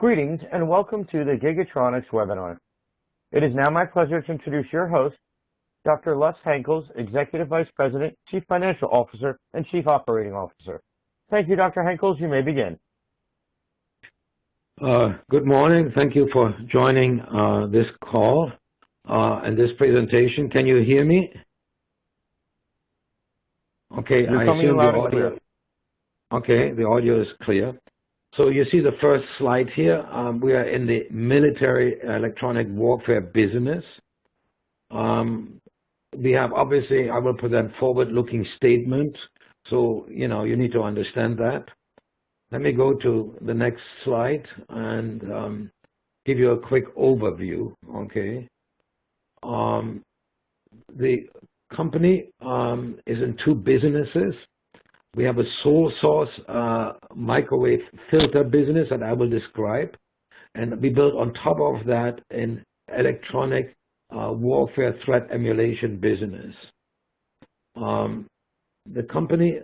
Greetings and welcome to the Giga-tronics webinar. It is now my pleasure to introduce your host, Dr. Les Henkels, Executive Vice President, Chief Financial Officer, and Chief Operating Officer. Thank you, Dr. Henkels. You may begin. Good morning. Thank you for joining this call and this presentation. Can you hear me? Okay, You're coming loud and clear. Okay, the audio is clear. So you see the first slide here. We are in the military electronic warfare business. We have, obviously, I will present forward-looking statements, so you need to understand that. Let me go to the next slide and give you a quick overview. Okay, the company is in two businesses. We have a sole source microwave filter business that I will describe, and we built on top of that an electronic warfare threat emulation business. The company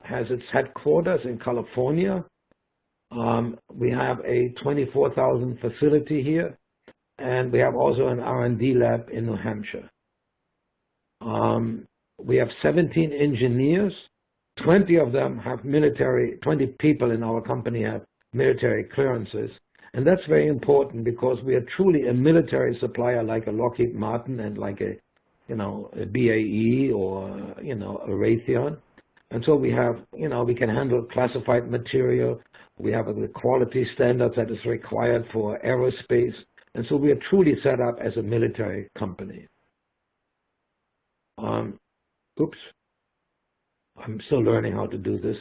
has its headquarters in California. We have a 24,000 facility here, and we have also an R&D lab in New Hampshire. We have 17 engineers. 20 of them have 20 people in our company have military clearances. And that's very important because we are truly a military supplier like a Lockheed Martin and like a BAE or, a Raytheon. And so we have, we can handle classified material. We have the quality standards that is required for aerospace. And so we are truly set up as a military company. Oops. I'm still learning how to do this.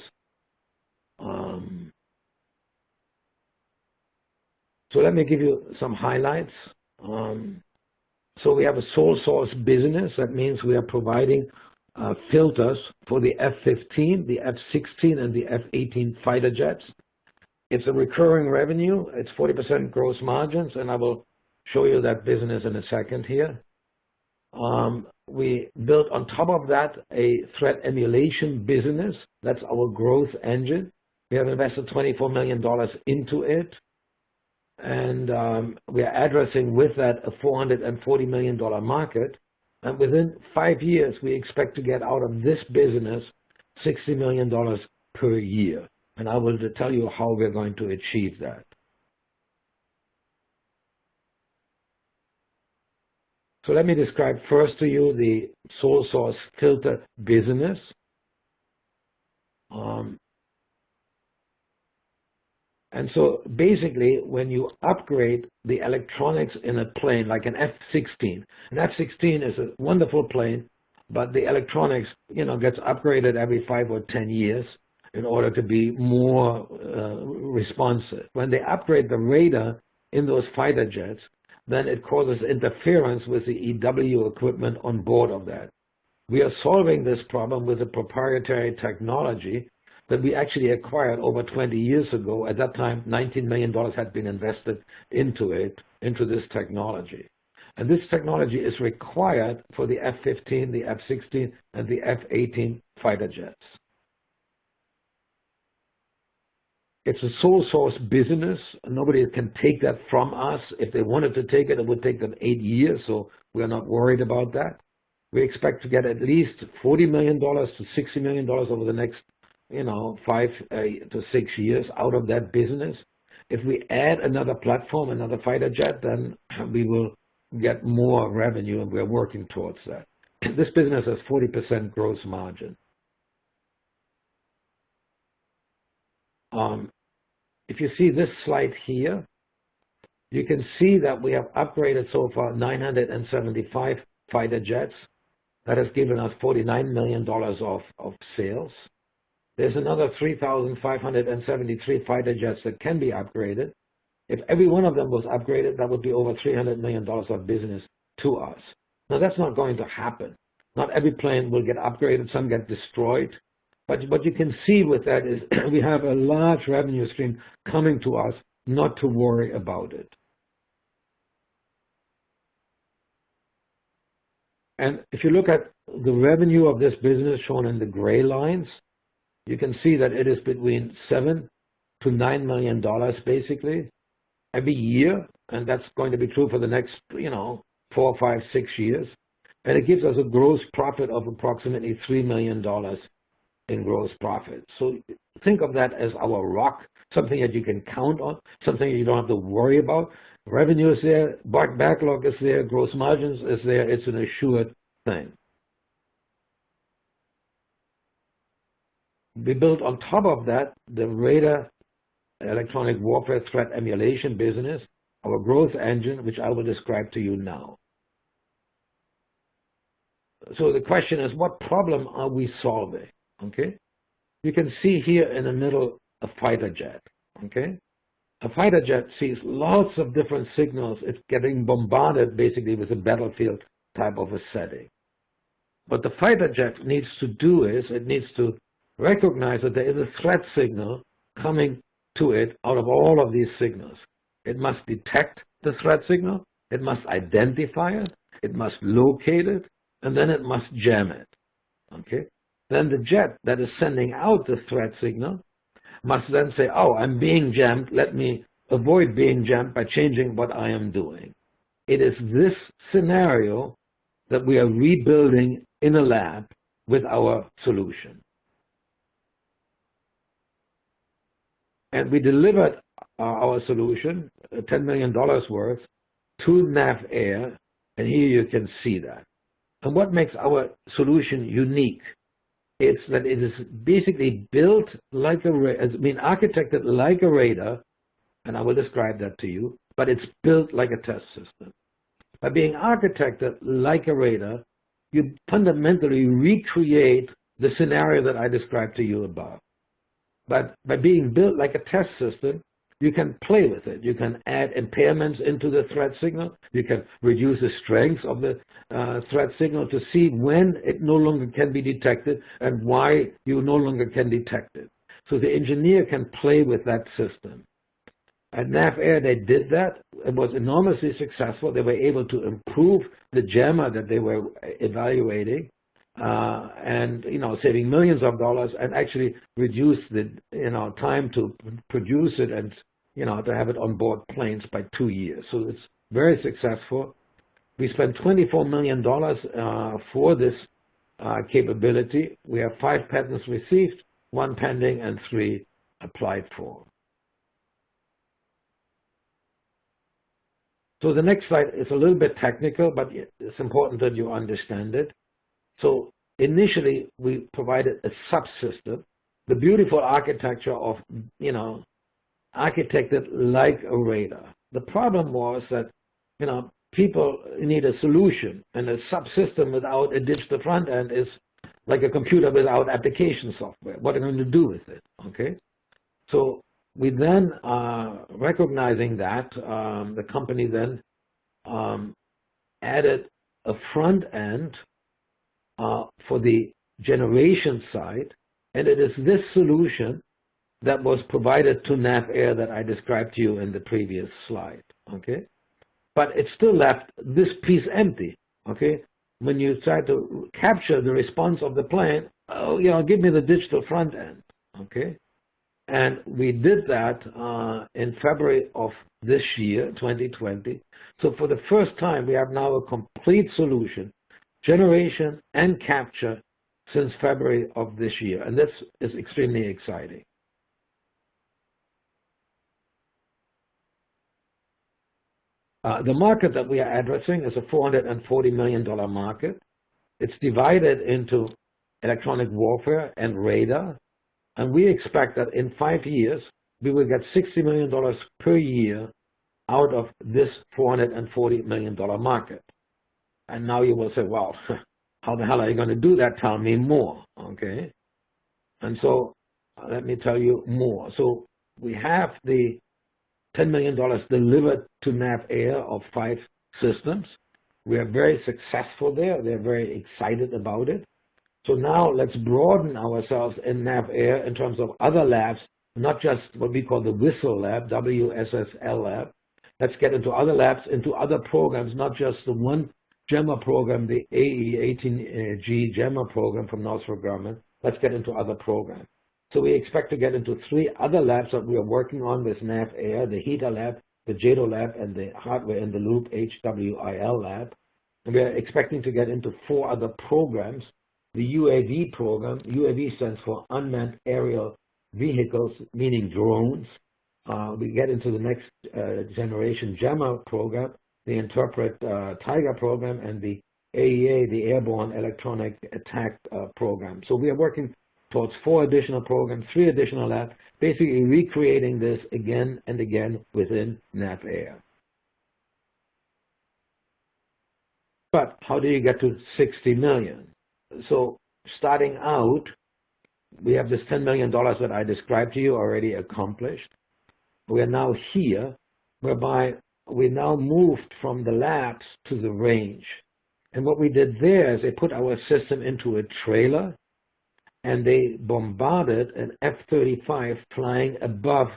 So let me give you some highlights. So we have a sole source business. That means we are providing filters for the F-15, the F-16, and the F-18 fighter jets. It's a recurring revenue. It's 40% gross margins, and I will show you that business in a second here. We built on top of that a threat emulation business. That's our growth engine. We have invested $24 million into it. And we are addressing with that a $440 million market. And within 5 years, we expect to get out of this business $60 million per year. And I will tell you how we're going to achieve that. So let me describe first to you the sole source filter business. And so basically, when you upgrade the electronics in a plane like an F-16, an F-16 is a wonderful plane, but the electronics, gets upgraded every 5 or 10 years in order to be more responsive. When they upgrade the radar in those fighter jets, then it causes interference with the EW equipment on board of that. We are solving this problem with a proprietary technology that we actually acquired over 20 years ago. At that time, $19 million had been invested into this technology. And this technology is required for the F-15, the F-16, and the F-18 fighter jets. It's a sole source business. Nobody can take that from us. If they wanted to take it, it would take them 8 years, so we're not worried about that. We expect to get at least $40 million to $60 million over the next 5 to 6 years out of that business. If we add another platform, another fighter jet, then we will get more revenue, and we're working towards that. This business has 40% gross margin. If you see this slide here, you can see that we have upgraded so far 975 fighter jets. That has given us $49 million of sales. There's another 3,573 fighter jets that can be upgraded. If every one of them was upgraded, that would be over $300 million of business to us. Now, that's not going to happen. Not every plane will get upgraded. Some get destroyed. But what you can see with that is we have a large revenue stream coming to us, not to worry about it. And if you look at the revenue of this business shown in the gray lines, you can see that it is between $7 to $9 million basically. every year, and that's going to be true for the next, 4, 5, 6 years. And it gives us a gross profit of approximately $3 million in gross profit. So think of that as our rock, something that you can count on, something you don't have to worry about. Revenue is there, backlog is there, gross margins is there. It's an assured thing. We built on top of that the radar electronic warfare threat emulation business, our growth engine, which I will describe to you now. So the question is, what problem are we solving? Okay, you can see here in the middle a fighter jet. Okay, a fighter jet sees lots of different signals. It's getting bombarded basically with a battlefield type of a setting. What the fighter jet needs to do is it needs to recognize that there is a threat signal coming to it out of all of these signals. It must detect the threat signal, it must identify it, it must locate it, and then it must jam it. Okay? Then the jet that is sending out the threat signal must then say, oh, I'm being jammed, let me avoid being jammed by changing what I am doing. It is this scenario that we are rebuilding in a lab with our solution. And we delivered our solution, $10 million worth, to NAVAIR, and here you can see that. And what makes our solution unique? It's that it is basically built like architected like a radar, and I will describe that to you, but it's built like a test system. By being architected like a radar, you fundamentally recreate the scenario that I described to you above. But by being built like a test system, you can play with it. You can add impairments into the threat signal. You can reduce the strength of the threat signal to see when it no longer can be detected and why you no longer can detect it. So the engineer can play with that system. At NAVAIR, they did that. It was enormously successful. They were able to improve the jammer that they were evaluating. And saving millions of dollars and actually reduce the time to produce it and to have it on board planes by 2 years. So it's very successful. We spent $24 million for this capability. We have 5 patents received, 1 pending, and 3 applied for. So the next slide is a little bit technical, but it's important that you understand it. So initially, we provided a subsystem, the beautiful architecture of, architected like a radar. The problem was that, people need a solution, and a subsystem without a digital front end is like a computer without application software. What are you going to do with it? Okay, so we then, recognizing that, the company then added a front end for the generation side, and it is this solution that was provided to NAVAIR that I described to you in the previous slide. Okay, but it still left this piece empty. Okay, when you try to capture the response of the plane, oh, give me the digital front end. Okay, and we did that in February of this year, 2020. So for the first time, we have now a complete solution, generation and capture, since February of this year, and this is extremely exciting. The market that we are addressing is a $440 million market. It's divided into electronic warfare and radar, and we expect that in 5 years, we will get $60 million per year out of this $440 million market. And now you will say, well, how the hell are you going to do that? Tell me more, okay? And so let me tell you more. So we have the $10 million delivered to NAVAIR of 5 systems. We are very successful there. They're very excited about it. So now let's broaden ourselves in NAVAIR in terms of other labs, not just what we call the WSSL lab, WSSL lab. Let's get into other labs, into other programs, not just the one JAMA program, the AE-18G JAMA program from Northrop Grumman. Let's get into other programs. So we expect to get into 3 other labs that we are working on with NAVAIR, the HETA lab, the JADO lab, and the hardware in the loop HWIL lab. And we are expecting to get into 4 other programs. The UAV program, UAV stands for Unmanned Aerial Vehicles, meaning drones. We get into the next generation JAMA program, the Interpret Tiger program, and the AEA, the Airborne Electronic Attack program. So we are working towards 4 additional programs, 3 additional labs, basically recreating this again and again within NAVAIR. But how do you get to 60 million? So starting out, we have this $10 million that I described to you already accomplished. We are now here, whereby we now moved from the labs to the range. And what we did there is they put our system into a trailer, and they bombarded an F-35 flying above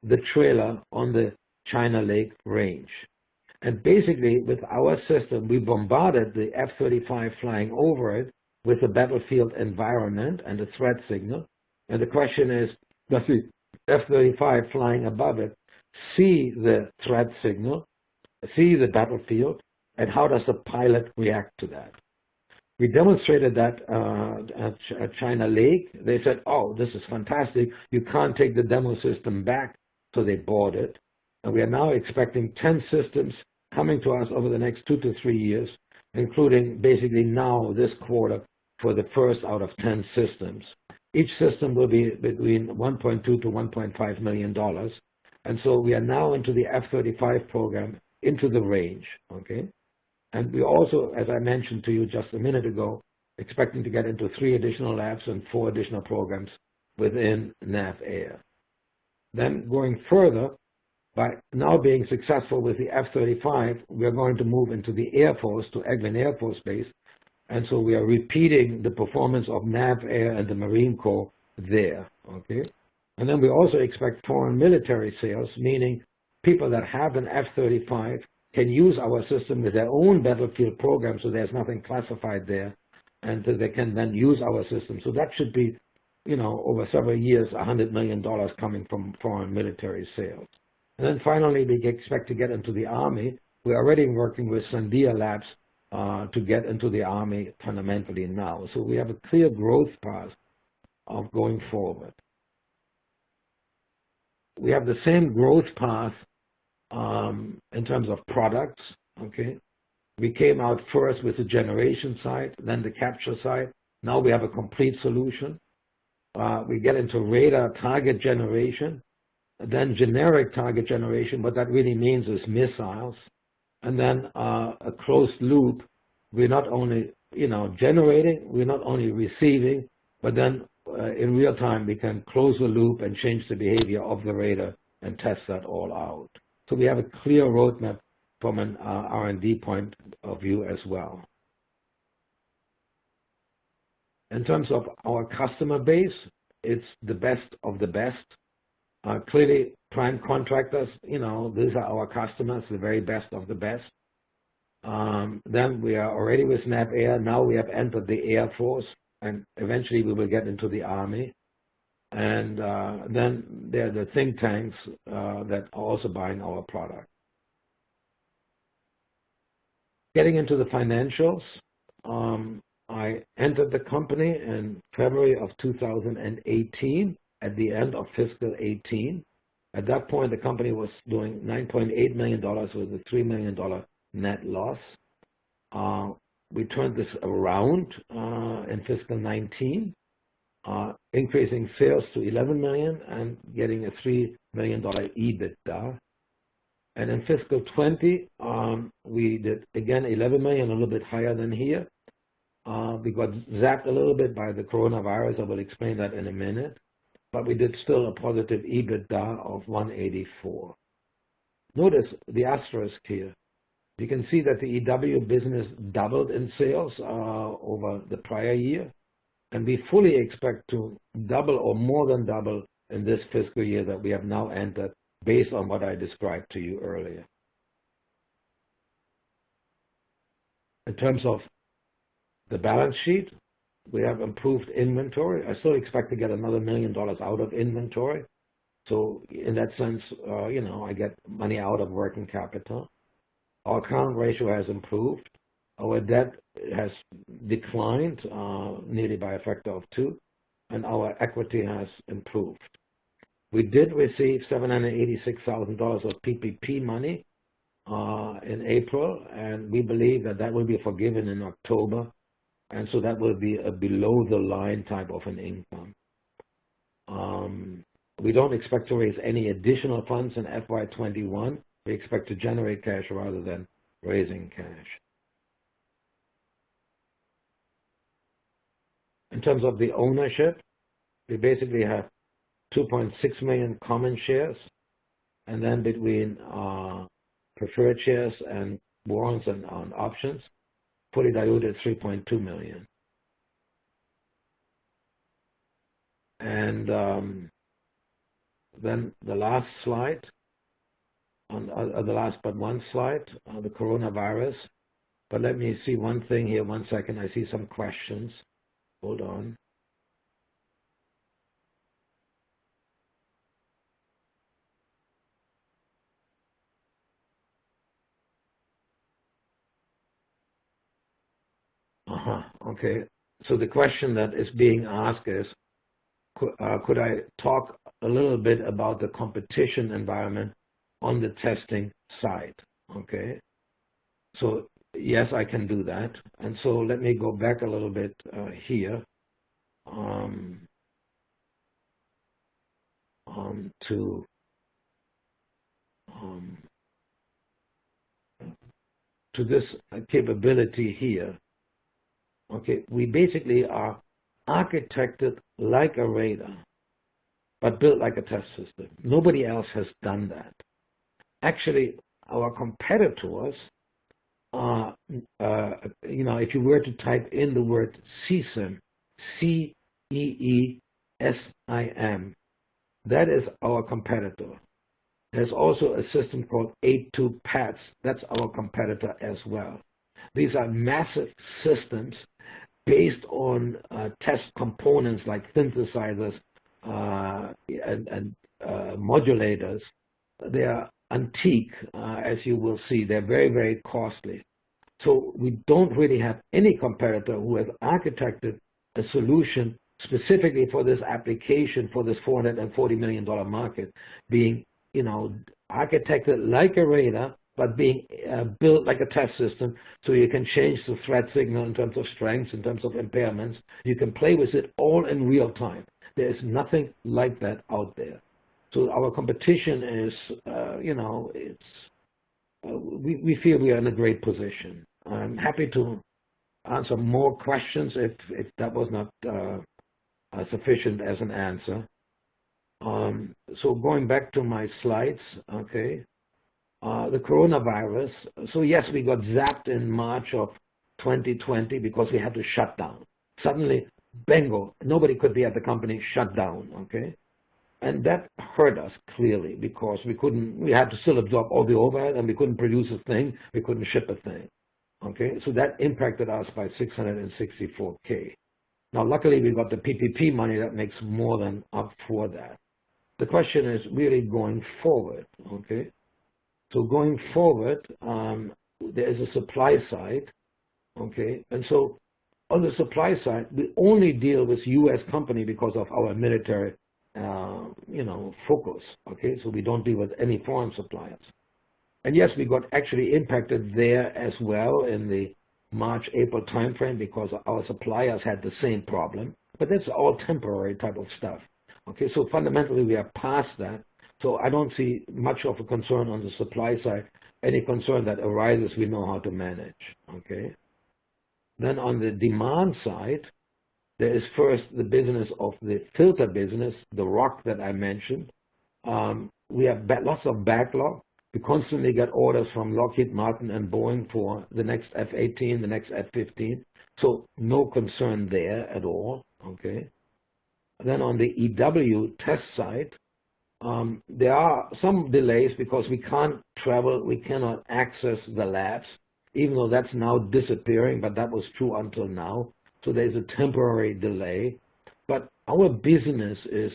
the trailer on the China Lake range. And basically, with our system, we bombarded the F-35 flying over it with a battlefield environment and a threat signal. And the question is, does the F-35 flying above it see the threat signal, see the battlefield, and how does the pilot react to that? We demonstrated that at China Lake. They said, oh, this is fantastic. You can't take the demo system back. So they bought it. And we are now expecting 10 systems coming to us over the next 2 to 3 years, including basically now this quarter for the first out of 10 systems. Each system will be between $1.2 to $1.5 million. And so we are now into the F-35 program, into the range, okay? And we also, as I mentioned to you just a minute ago, expecting to get into 3 additional labs and 4 additional programs within NAVAIR. Then going further, by now being successful with the F-35, we are going to move into the Air Force, to Eglin Air Force Base. And so we are repeating the performance of NAVAIR and the Marine Corps there, okay? And then we also expect foreign military sales, meaning people that have an F-35 can use our system with their own battlefield program, so there's nothing classified there, and they can then use our system. So that should be, you know, over several years, $100 million coming from foreign military sales. And then finally, we expect to get into the Army. We're already working with Sandia Labs to get into the Army fundamentally now. So we have a clear growth path of going forward. We have the same growth path in terms of products, okay? We came out first with the generation side, then the capture side. Now we have a complete solution. We get into radar target generation, then generic target generation. What that really means is missiles. And then a closed loop. We're not only, you know, generating, we're not only receiving, but then in real time we can close the loop and change the behavior of the radar and test that all out. So we have a clear roadmap from an R&D point of view as well. In terms of our customer base, it's the best of the best. Clearly, prime contractors, you know, these are our customers, the very best of the best. Then we are already with NAVAIR. Now we have entered the Air Force, and eventually we will get into the Army. And then there are the think tanks that are also buying our product. Getting into the financials, I entered the company in February of 2018, at the end of fiscal 18. At that point, the company was doing $9.8 million with a $3 million net loss. We turned this around in fiscal 19. Increasing sales to $11 million and getting a $3 million EBITDA. And in fiscal 20, we did, again, $11 million, a little bit higher than here. We got zapped a little bit by the coronavirus. I will explain that in a minute. But we did still a positive EBITDA of 184. Notice the asterisk here. You can see that the EW business doubled in sales over the prior year. And we fully expect to double or more than double in this fiscal year that we have now entered, based on what I described to you earlier. In terms of the balance sheet, we have improved inventory. I still expect to get another $1 million out of inventory. So in that sense, I get money out of working capital. Our current ratio has improved. Our debt has declined nearly by a factor of 2, and our equity has improved. We did receive $786,000 of PPP money in April, and we believe that will be forgiven in October, and so that will be a below-the-line type of an income. We don't expect to raise any additional funds in FY21. We expect to generate cash rather than raising cash. In terms of the ownership, we basically have 2.6 million common shares, and then between preferred shares and warrants and options, fully diluted 3.2 million. And then the last slide, the last but one slide, the coronavirus. But let me see one thing here, 1 second. I see some questions. Hold on. Okay. So the question that is being asked is, could I talk a little bit about the competition environment on the testing side? Okay. So yes, I can do that. And so let me go back a little bit here to this capability here. Okay, we basically are architected like a radar, but built like a test system. Nobody else has done that. Actually, our competitors are, if you were to type in the word CEESIM, CEESIM, that is our competitor. There's also a system called 82PATS. That's our competitor as well. These are massive systems based on test components like synthesizers and modulators. They are antique, as you will see. They're very, very costly. So we don't really have any competitor who has architected a solution specifically for this application, for this $440 million market, being, architected like a radar, but being built like a test system, so you can change the threat signal in terms of strengths, in terms of impairments. You can play with it all in real time. There is nothing like that out there. So our competition is, we feel we are in a great position. I'm happy to answer more questions if that was not sufficient as an answer. So going back to my slides, okay. The coronavirus. So yes, we got zapped in March of 2020 because we had to shut down. Suddenly, bingo, nobody could be at the company, shut down, okay? And that hurt us clearly because we had to still absorb all the overhead and we couldn't produce a thing, we couldn't ship a thing, okay? So that impacted us by $664K. Now, luckily, we got the PPP money that makes more than up for that. The question is really going forward, okay? So going forward, there is a supply side, okay? And so on the supply side, we only deal with U.S. company because of our military, focus, okay? So we don't deal with any foreign suppliers. And yes, we got actually impacted there as well in the March, April timeframe because our suppliers had the same problem, but that's all temporary type of stuff, okay? So fundamentally, we are past that. So I don't see much of a concern on the supply side. Any concern that arises, we know how to manage, okay? Then on the demand side, there is first the business of the filter business, the rock that I mentioned. We have lots of backlog. We constantly get orders from Lockheed Martin and Boeing for the next F-18, the next F-15. So no concern there at all, okay? Then on the EW test side, there are some delays because we can't travel, we cannot access the labs, even though that's now disappearing, but that was true until now. So there's a temporary delay. But our business is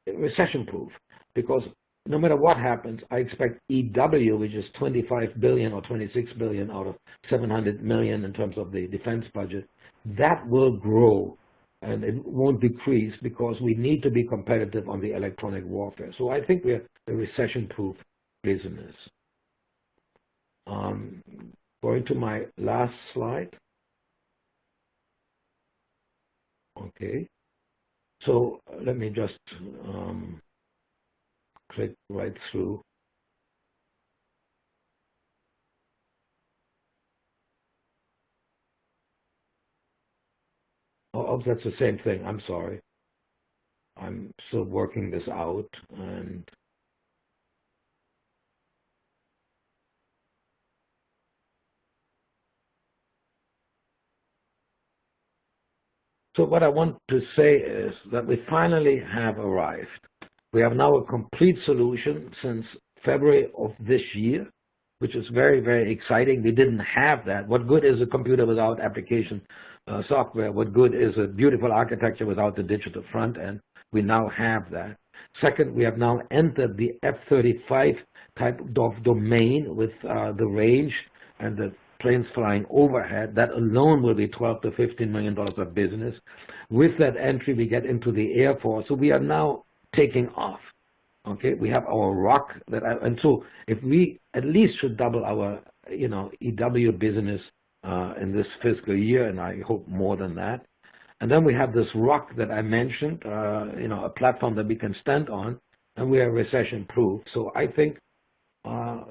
recession-proof. because no matter what happens, I expect EW, which is 25 billion or 26 billion out of 700 million in terms of the defense budget, that will grow and it won't decrease because we need to be competitive on the electronic warfare. So I think we're a recession-proof business. Going to my last slide. Okay. So let me just click right through. Oh, that's the same thing. I'm sorry. I'm still working this out. And so what I want to say is that we finally have arrived. We have now a complete solution since February of this year, which is very, very exciting. We didn't have that. What good is a computer without application software? What good is a beautiful architecture without the digital front end? We now have that. Second, we have now entered the F-35 type of domain with the range and the planes flying overhead. That alone will be $12 to $15 million of business. With that entry, we get into the Air Force. So we are now taking off. Okay, we have our rock and so if we at least should double our EW business in this fiscal year, and I hope more than that. And then we have this rock that I mentioned, a platform that we can stand on, and we are recession proof. So I think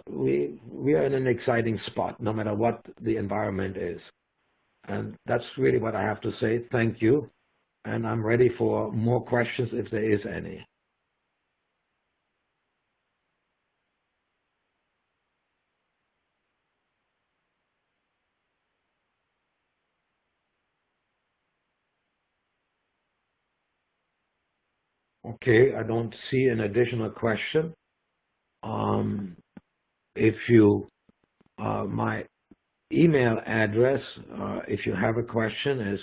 we are in an exciting spot no matter what the environment is. And that's really what I have to say. Thank you. And I'm ready for more questions if there is any. Okay, I don't see an additional question. If you, my email address, if you have a question, is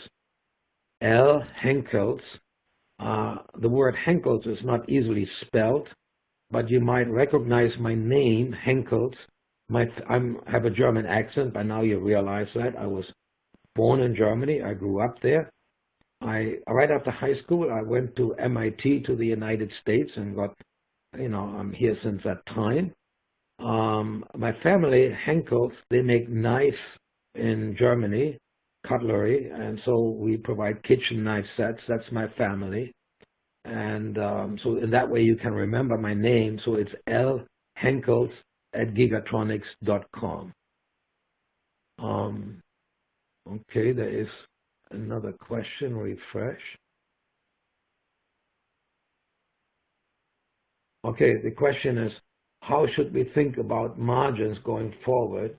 L. Henkels. The word Henkels is not easily spelled, but you might recognize my name, Henkels. I have a German accent. By now you realize that. I was born in Germany. I grew up there. Right after high school, I went to MIT to the United States and got, I'm here since that time. My family, Henkels, they make knives in Germany, cutlery, and so we provide kitchen knife sets. That's my family. And so in that way you can remember my name. So it's L. Henkels at Giga-tronics.com. Okay, there is another question. Refresh. Okay, the question is, how should we think about margins going forward?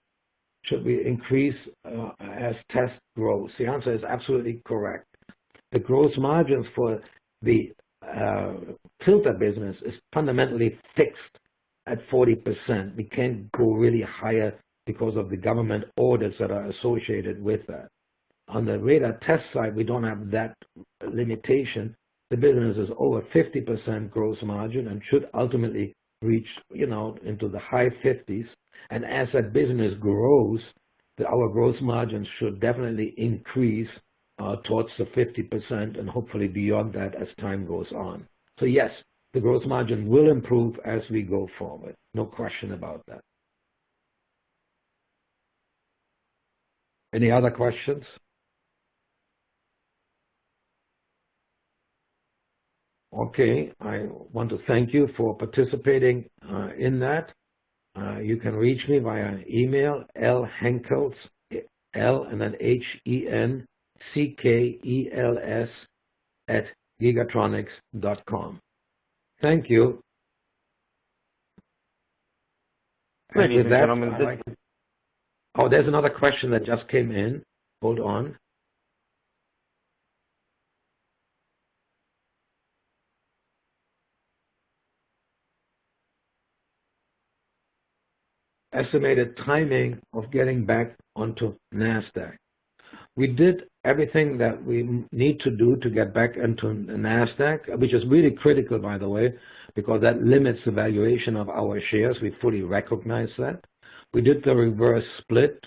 Should we increase as test grows? The answer is absolutely correct. The gross margins for the filter business is fundamentally fixed at 40%. We can't go really higher because of the government orders that are associated with that. On the radar test side, we don't have that limitation. The business is over 50% gross margin and should ultimately reach, into the high 50s. And as that business grows, our gross margins should definitely increase towards the 50% and hopefully beyond that as time goes on. So yes, the gross margin will improve as we go forward. No question about that. Any other questions? Okay, I want to thank you for participating in that. You can reach me via email, lhenkels, L and then HENCKELS at Giga-tronics.com. Thank you. Ladies and gentlemen, oh, there's another question that just came in. Hold on. Estimated timing of getting back onto NASDAQ. We did everything that we need to do to get back into the NASDAQ, which is really critical, by the way, because that limits the valuation of our shares. We fully recognize that. We did the reverse split.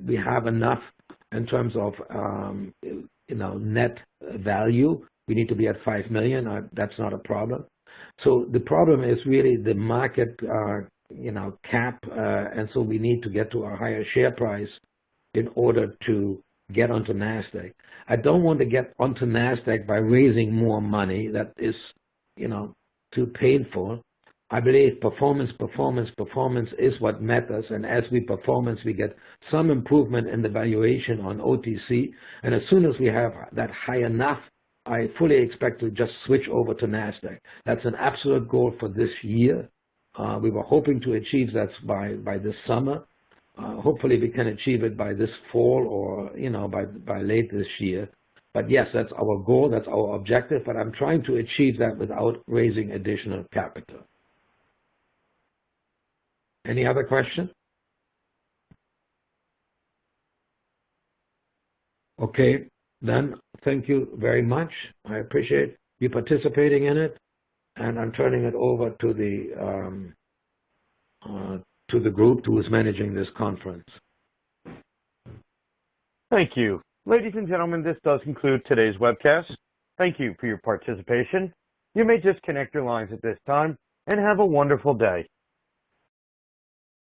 We have enough in terms of net value. We need to be at $5 million. That's not a problem. So the problem is really the market cap, and so we need to get to a higher share price in order to get onto NASDAQ. I don't want to get onto NASDAQ by raising more money. That is, too painful. I believe performance is what matters, and as we performance, we get some improvement in the valuation on OTC, and as soon as we have that high enough, I fully expect to just switch over to NASDAQ. That's an absolute goal for this year. We were hoping to achieve that by this summer. Hopefully we can achieve it by this fall or by late this year. But yes, that's our goal, that's our objective, but I'm trying to achieve that without raising additional capital. Any other question? Okay, then thank you very much. I appreciate you participating in it, and I'm turning it over to the group who is managing this conference. Thank you. Ladies and gentlemen, this does conclude today's webcast. Thank you for your participation. You may disconnect your lines at this time, and have a wonderful day.